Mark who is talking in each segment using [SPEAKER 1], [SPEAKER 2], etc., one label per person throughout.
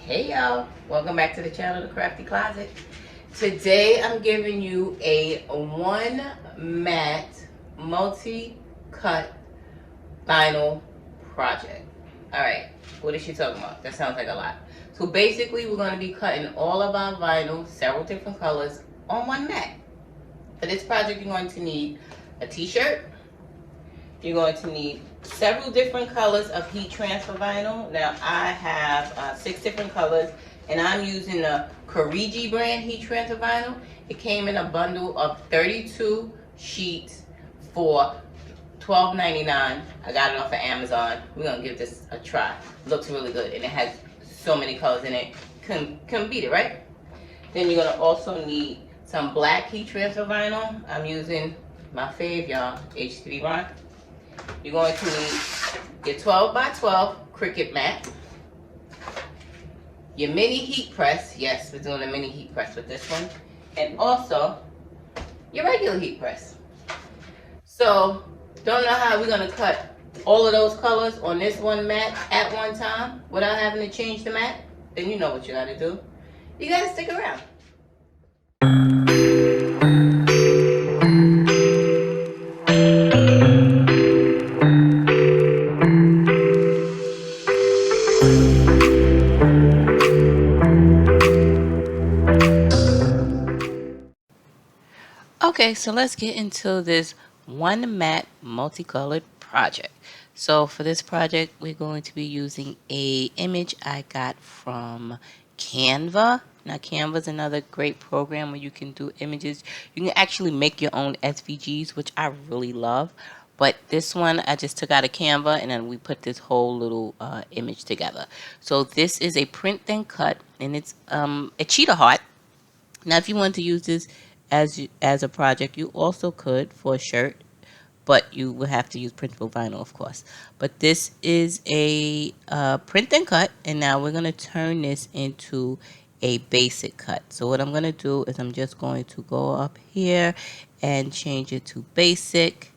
[SPEAKER 1] Hey y'all, welcome back to the channel, The Crafty Closet. Today I'm giving you a one matte multi-cut vinyl project. Alright, what is she talking about? That sounds like a lot. So basically we're going to be cutting all of our vinyl, several different colors, on one mat. For this project you're going to need a t-shirt. You're going to need several different colors of heat transfer vinyl. Now I have 6 different colors, and I'm using the Cricut brand heat transfer vinyl. It came in a bundle of 32 sheets for $12.99. I got it off of Amazon. We're gonna give this a try. It looks really good, and it has so many colors in it. Couldn't beat it, right? Then you're gonna also need some black heat transfer vinyl. I'm using my fave, y'all, H3 Rock. You're going to need your 12 by 12 Cricut mat, your mini heat press. Yes, we're doing a mini heat press with this one, and also your regular heat press. So, don't know how we're going to cut all of those colors on this one mat at one time without having to change the mat? Then you know what you got to do. You got to stick around. Okay, so let's get into this one matte multicolored project. So for this project, we're going to be using a image I got from Canva. Now Canva is another great program where you can do images. You can actually make your own SVGs, which I really love. But this one I just took out of Canva, and then we put this whole little image together. So this is a print then cut, and it's a cheetah heart. Now, if you want to use this as a project, you also could for a shirt, but you would have to use printable vinyl, of course. But this is a print and cut, and now we're going to turn this into a basic cut. So what I'm going to do is I'm just going to go up here and change it to basic,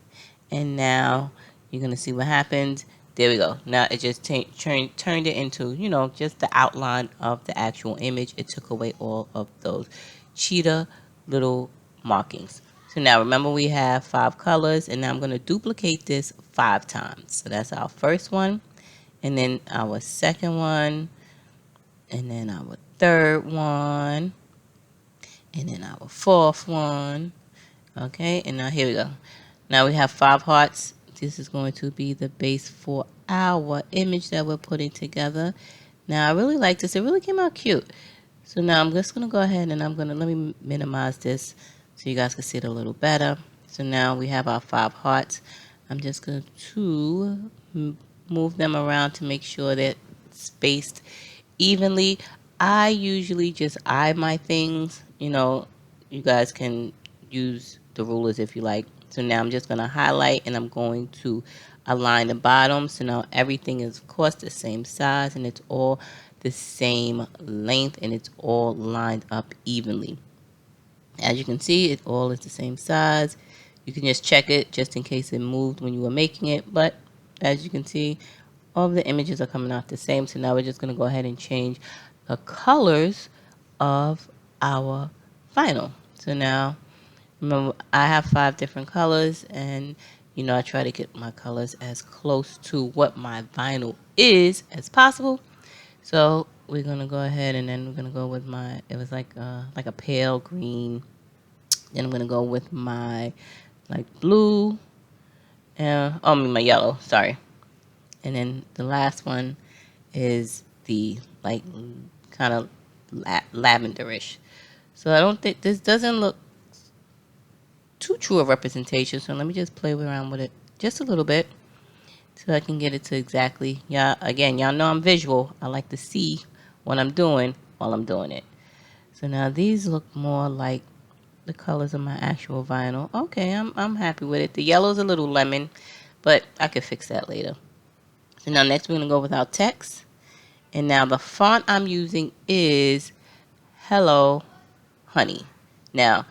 [SPEAKER 1] and now you're going to see what happens. There we go. Now it just turned it into, just the outline of the actual image. It took away all of those cheetah little markings. So now remember we have 5 colors, and now I'm going to duplicate this 5 times. So that's our first one, and then our second one, and then our third one, and then our fourth one. Okay, and now here we go. Now we have 5 hearts. This is going to be the base for our image that we're putting together. Now I really like this. It really came out cute. So now I'm just going to go ahead and let me minimize this so you guys can see it a little better. So now we have our 5 hearts. I'm just going to move them around to make sure they're spaced evenly. I usually just eye my things. You guys can use the rulers if you like. So now I'm just going to highlight, and I'm going to align the bottom. So now everything is, of course, the same size, and it's all the same length, and it's all lined up evenly. As you can see, it all is the same size. You can just check it just in case it moved when you were making it, but as you can see, all of the images are coming out the same. So now we're just going to go ahead and change the colors of our vinyl. So now, remember, I have 5 different colors, and I try to get my colors as close to what my vinyl is as possible. So we're gonna go ahead, and then we're gonna go with it was like a pale green. Then I'm gonna go with my blue, my yellow, sorry. And then the last one is the kind of lavenderish. So I don't think this doesn't look too true of representation. So let me just play around with it just a little bit so I can get it to exactly. Yeah, again, y'all know I'm visual. I like to see what I'm doing while I'm doing it. So now these look more like the colors of my actual vinyl. Okay, I'm happy with it. The yellow's a little lemon, but I could fix that later. So now next we're gonna go with our text. And now the font I'm using is Hello Honey. Now,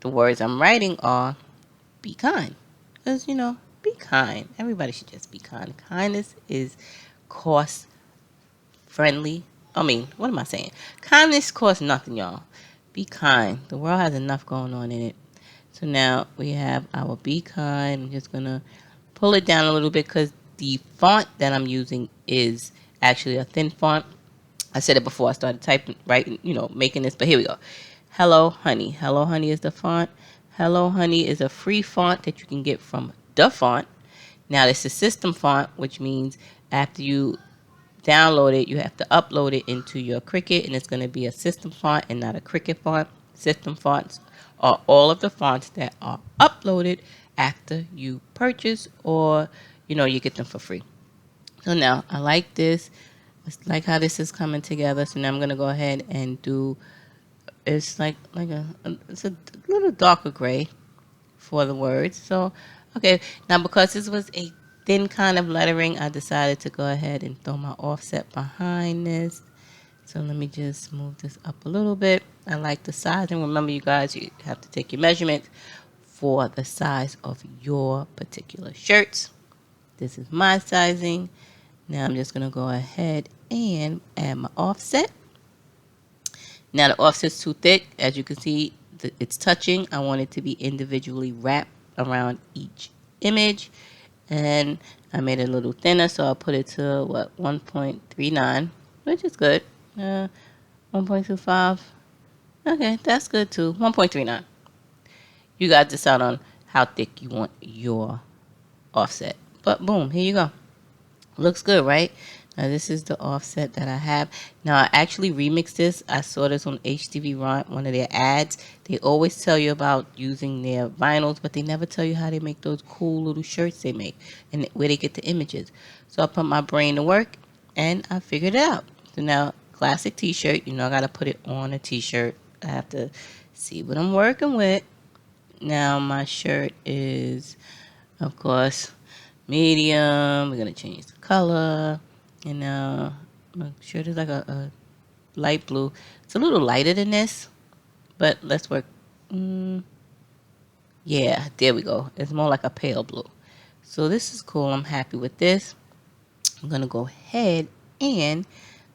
[SPEAKER 1] the words I'm writing are be kind. Because, be kind. Everybody should just be kind. Kindness is cost friendly. I mean, what am I saying? Kindness costs nothing, y'all. Be kind. The world has enough going on in it. So now we have our Be Kind. I'm just going to pull it down a little bit because the font that I'm using is actually a thin font. I said it before I started typing, right? Making this, but here we go. Hello Honey. Hello Honey is the font. Hello Honey is a free font that you can get from the font. Now, it's a system font, which means after you download it, you have to upload it into your Cricut, and it's going to be a system font and not a Cricut font. System fonts are all of the fonts that are uploaded after you purchase or you get them for free. So now I like this. It's like how this is coming together. So now I'm going to go ahead and do, it's it's a little darker gray for the words. So, okay, now because this was a thin kind of lettering, I decided to go ahead and throw my offset behind this. So let me just move this up a little bit. I like the size, and remember, you guys, you have to take your measurements for the size of your particular shirts. This is my sizing. Now I'm just going to go ahead and add my offset. Now the offset's too thick. As you can see, it's touching. I want it to be individually wrapped around each image. And I made it a little thinner, so I put it to, 1.39, which is good. 1.25. Okay, that's good too. 1.39. You guys decide on how thick you want your offset. But boom, here you go. Looks good, right? Now this is the offset that I have. Now I actually remixed this. I saw this on HTV Rant, one of their ads. They always tell you about using their vinyls, but they never tell you how they make those cool little shirts they make and where they get the images. So I put my brain to work and I figured it out. So now, classic t-shirt, I gotta put it on a t-shirt. I have to see what I'm working with. Now my shirt is, of course, medium. We're gonna change the color, and my shirt is like a light blue. It's a little lighter than this, but let's work. Yeah, there we go. It's more like a pale blue. So this is cool. I'm happy with this. I'm gonna go ahead and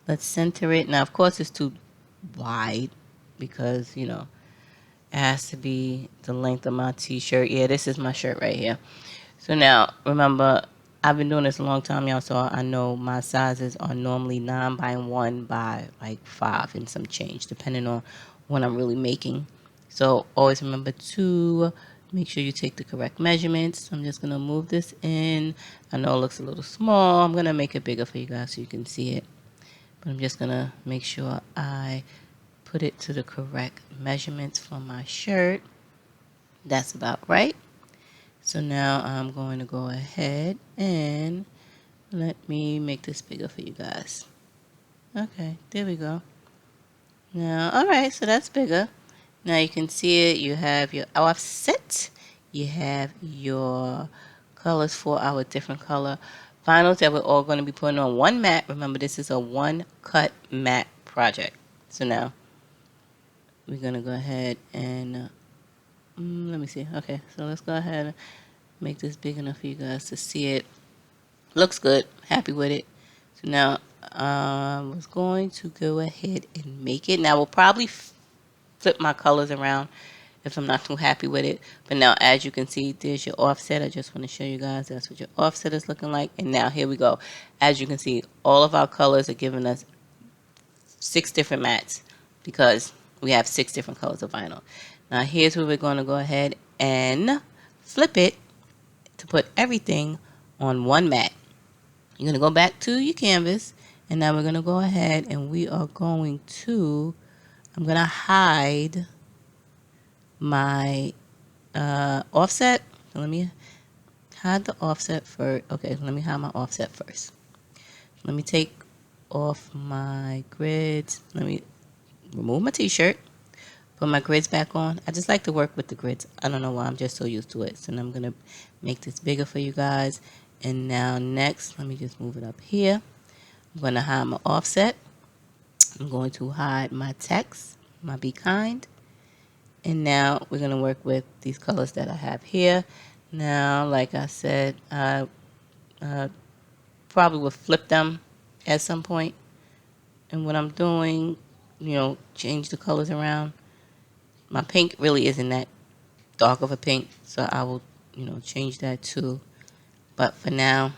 [SPEAKER 1] let's center it. Now, of course, it's too wide because it has to be the length of my t-shirt. Yeah, this is my shirt right here. So now, remember, I've been doing this a long time, y'all, so I know my sizes are normally 9 by 1 by like 5 and some change, depending on what I'm really making. So always remember to make sure you take the correct measurements. I'm just going to move this in. I know it looks a little small. I'm going to make it bigger for you guys so you can see it. But I'm just going to make sure I put it to the correct measurements for my shirt. That's about right. So now I'm going to go ahead and let me make this bigger for you guys. Okay, there we go. Now, alright, so that's bigger. Now you can see it. You have your offset. You have your colors for our different color vinyls that we're all going to be putting on one mat. Remember, this is a one cut mat project. So now we're going to go ahead and let me see. Okay, so let's go ahead and make this big enough for you guys to see it. Looks good. Happy with it. So now I was going to go ahead and make it. Now we'll probably flip my colors around if I'm not too happy with it. But now, as you can see, there's your offset. I just want to show you guys that's what your offset is looking like. And now here we go. As you can see, all of our colors are giving us 6 different mats because we have 6 different colors of vinyl. Now here's where we're going to go ahead and flip it to put everything on one mat. You're going to go back to your canvas, and now we're going to go ahead and we are going to, I'm going to hide my offset. So let me hide the offset first. Okay, let me hide my offset first. Let me take off my grids. Let me remove my t-shirt. Put my grids back on. I just like to work with the grids. I don't know why. I'm just so used to it. So now I'm going to make this bigger for you guys. And now next, let me just move it up here. I'm going to hide my offset. I'm going to hide my text, my Be Kind. And now we're going to work with these colors that I have here. Now, like I said, I probably will flip them at some point. And what I'm doing, change the colors around. My pink really isn't that dark of a pink, so I will, change that too. But for now,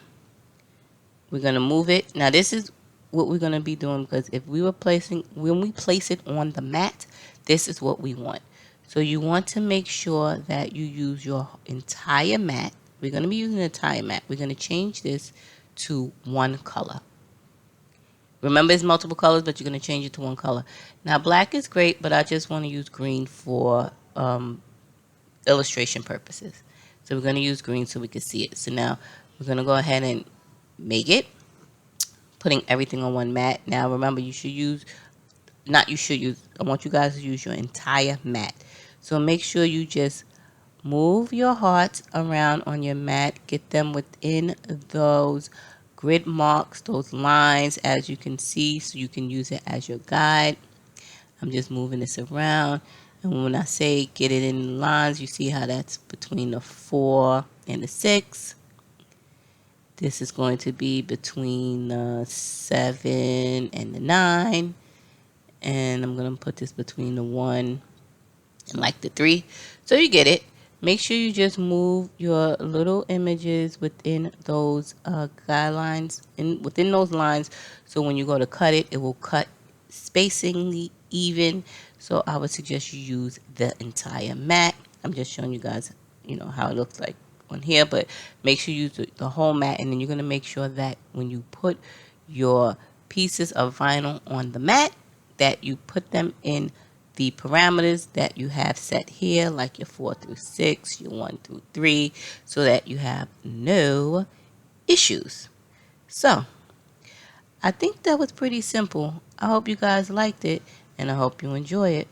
[SPEAKER 1] we're going to move it. Now this is what we're going to be doing, because when we place it on the mat, this is what we want. So you want to make sure that you use your entire mat. We're going to be using the entire mat. We're going to change this to one color. Remember, it's multiple colors, but you're going to change it to one color. Now black is great, but I just want to use green for illustration purposes. So we're going to use green so we can see it. So now we're going to go ahead and make it, putting everything on one mat. Now remember, I want you guys to use your entire mat. So make sure you just move your hearts around on your mat, get them within those grid marks, those lines, as you can see, so you can use it as your guide. I'm just moving this around, and when I say get it in lines, you see how that's between the 4 and the 6. This is going to be between the 7 and the 9. And I'm going to put this between the 1 and like the 3. So you get it. Make sure you just move your little images within those guidelines, within those lines. So when you go to cut it, it will cut spacingly even. So I would suggest you use the entire mat. I'm just showing you guys, how it looks like on here, but make sure you use the whole mat. And then you're going to make sure that when you put your pieces of vinyl on the mat, that you put them in the parameters that you have set here, like your 4 through 6, your 1 through 3, so that you have no issues. So I think that was pretty simple. I hope you guys liked it, and I hope you enjoy it.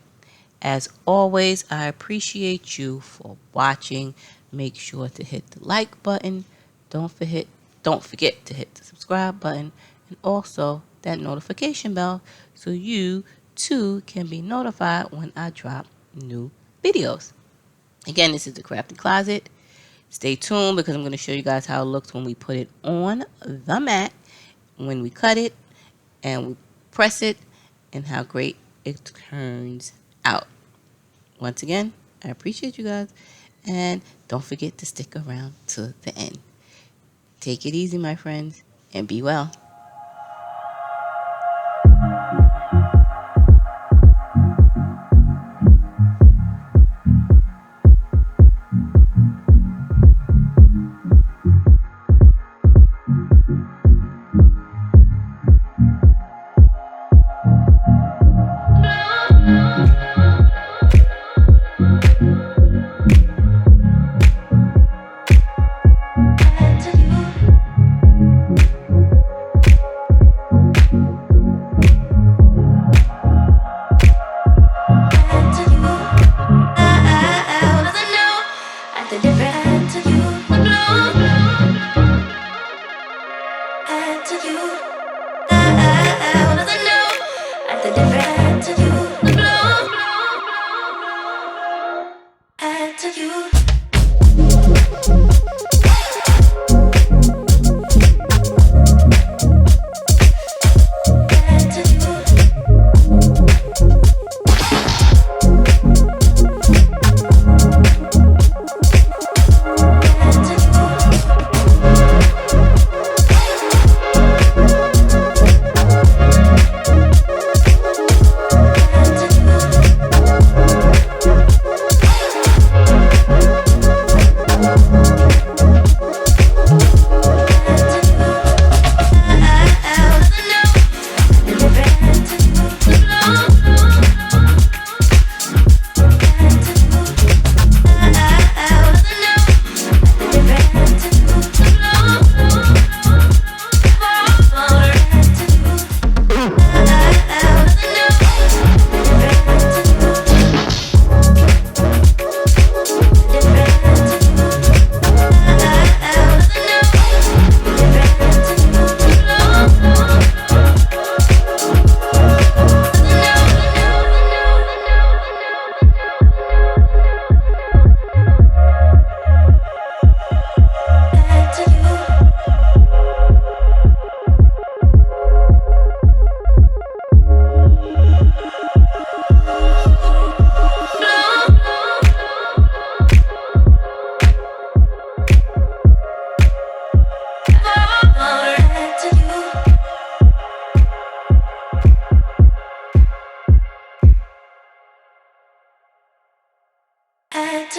[SPEAKER 1] As always, I appreciate you for watching. Make sure to hit the like button. Don't forget to hit the subscribe button, and also that notification bell, so you too can be notified when I drop new videos. Again, this is the Crafty Closet. Stay tuned, because I'm going to show you guys how it looks when we put it on the mat, when we cut it and we press it, and how great it turns out. Once again, I appreciate you guys, and don't forget to stick around to the end. Take it easy, my friends, and be well.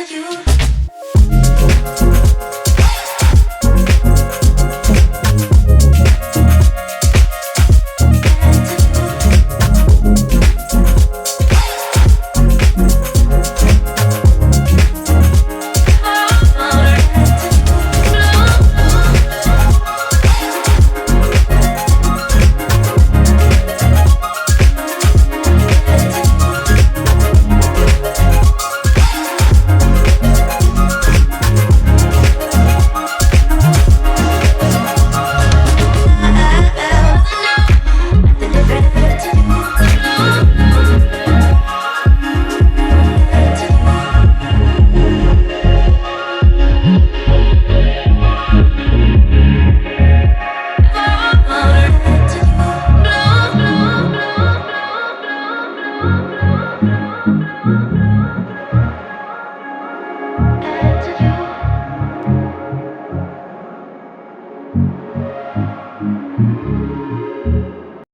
[SPEAKER 2] to you.